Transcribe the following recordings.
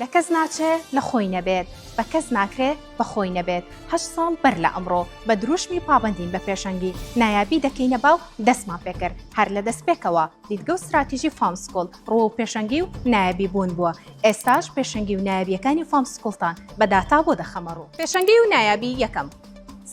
لە کەس ناچێ لە خۆی نەبێت بە کەس ناکرێ بە خۆی نەبێت 8 ساڵ بەر لە ئەمڕۆ بە دروشمی پابندین بە پێشەنگی نایابی دەکەینە باو دەستمان پێکرد هەر لە دەستپێکەوە دیدگە و استراتیژی فامسکۆڵ ڕۆ و پێشەنگی و نایابی بوون بووە ئێستاش پێشەنگی و نایابیەکانی فامسکۆڵتان بە داتا بۆ دەخەمەڕوو پێشەنگی و نایابی یەکەم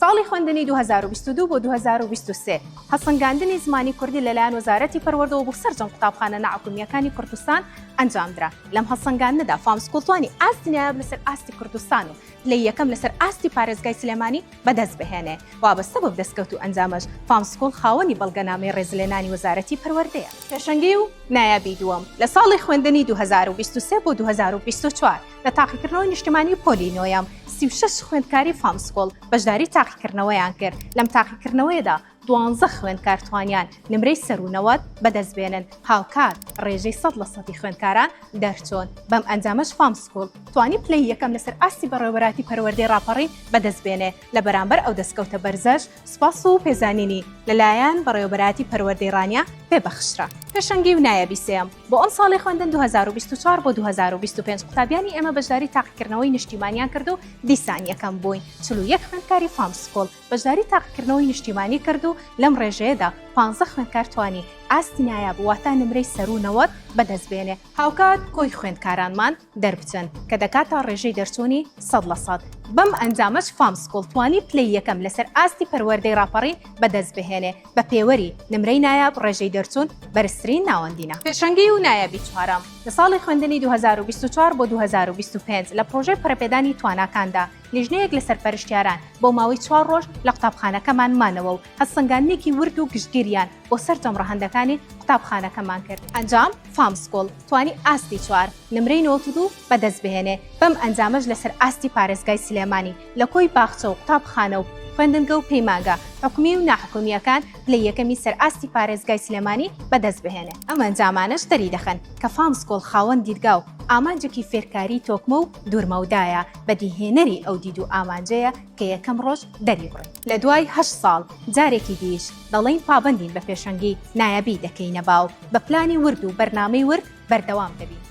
ساڵی خوێندنی 2022 بۆ 2023 هەسەنگاندنی زمانی کوردی لەلایەن وەزارەتی پەروەردەوە بۆ سەرجەم قوتابخانە نەحکومیەکانی کوردستان ئەنجامدرا لەم هەسەنگاندنەدا فامسکۆڵتوانی ئاستی نایاب لەسەر ئاستی کوردستان و پلەی یەکەم لەسەر ئاستی پارێزگای سلێمانی بەدەست بهێنێ وابەستە بە دەستکەوت و ئەنجامەش فامسکۆڵ خاوەنی بەڵگەنامەی ڕێزلێنانی وەزارەتی پەروەردەیە پێشەنگی و نایابی دووەم لە ساڵی خوێندنی 2023 بۆ 2024 لە تاقیکردنەوەی نیشتیمانی پۆلی نۆیەم 36 خوێندکاری فامسکۆڵ بەشداری تاقیکردنەوەیان کرد لەم تاقیکردنەوەیەدا 12 خوێندکار توانیان نمرەی سەرونەوەت بەدەستبێنن هاوکات ڕێژەی 100% خوێندکاران دەرچۆن بەم ئەنجامەش فامسکۆڵ توانی پلەی یەکەم لەسەر ئاستی بەڕێوەبەراتی پەروەردەی ڕاپەڕی بەدەستبێنێ لە بەرامبەر ئەو دەستکەوتە بەرزەش سوپاس و پێزانینی لەلایەن بەڕێوەبەراتی پەروەردەی ڕانیا پێبەخشرا پێشەنگی و نایابی سێم بۆ ئەم ساڵی خوێندن 2024 بۆ 2025 قوتابیانی ئێمە بەشداری تاقیکردنەوەی نیشتیمانیان کرد و دیسان یەکەم بووین 41 خوێندکاری فامسکۆڵ بەشداری تاقیکردنەوەی نیشتیمانی کرد و لەم ڕێژەیەدا 15 خوێندکار توانی ئاستی نایاب واتە نمرەی سەرونەوەت بەدەستبێنێ هاوکات کۆی خوێندکارانمان دەربچن کە دەکاتە ڕێژەی دەرچوونی 100% بەم ئەنجامەش فامسکۆڵ توانی پلەی یەکەم لەسەر ئاستی پەروەردەی ڕاپەڕی بەدەست بهێنێ بە پێوەری نمرەی نایاب ڕێژەی دەرچوون بەرزترین ناوەندینە پێشەنگی و نایابی چوارەم لە ساڵی خوێندنی 2024 بۆ 2025 لە پرۆژەی پەرەپێدانی تواناکاندا لیژنەیەک لە سەرپەرشتیاران بۆ ماوەی 4 ڕۆژ لە قوتابخانەکەمان مانەوە و هەسەنگاندنێکی ورد و گشتگیریان بۆ سەرجەم ڕەهەندەکانی قوتابخانەکەمان کرد ئەنجام فامسکۆڵ توانی ئاستی 4 نمرەی 92 بەدەست بهێنێ بەم ئەنجامەش لەسەر ئاستی پارێزگای سلێمانی لە کۆی باخچە و قوتابخانە و خوێندنگە و پەیمانگە حکومی و ناحکومیەکان پلەی یەکەمی سەر ئاستی پارێزگای سلێمانی بەدەست بهێنێ ئەم ئەنجامانش دەری دەخەن کە فامسکۆڵ خاوەن دیدگا و ئامانجێکی فێرکاری تۆکمە و دوورمەودایە بەدیهێنەری ئەو دید و ئامانجەیە کە یەکەم ڕۆژ دەریبڕێت لە دوای 8 ساڵ جارێکی دیش دەڵێن پابندین بە پێشەنگی نایابی دەکەینە باو بە پلانی ورد و بەرنامەی ورد بەردەوام دەبین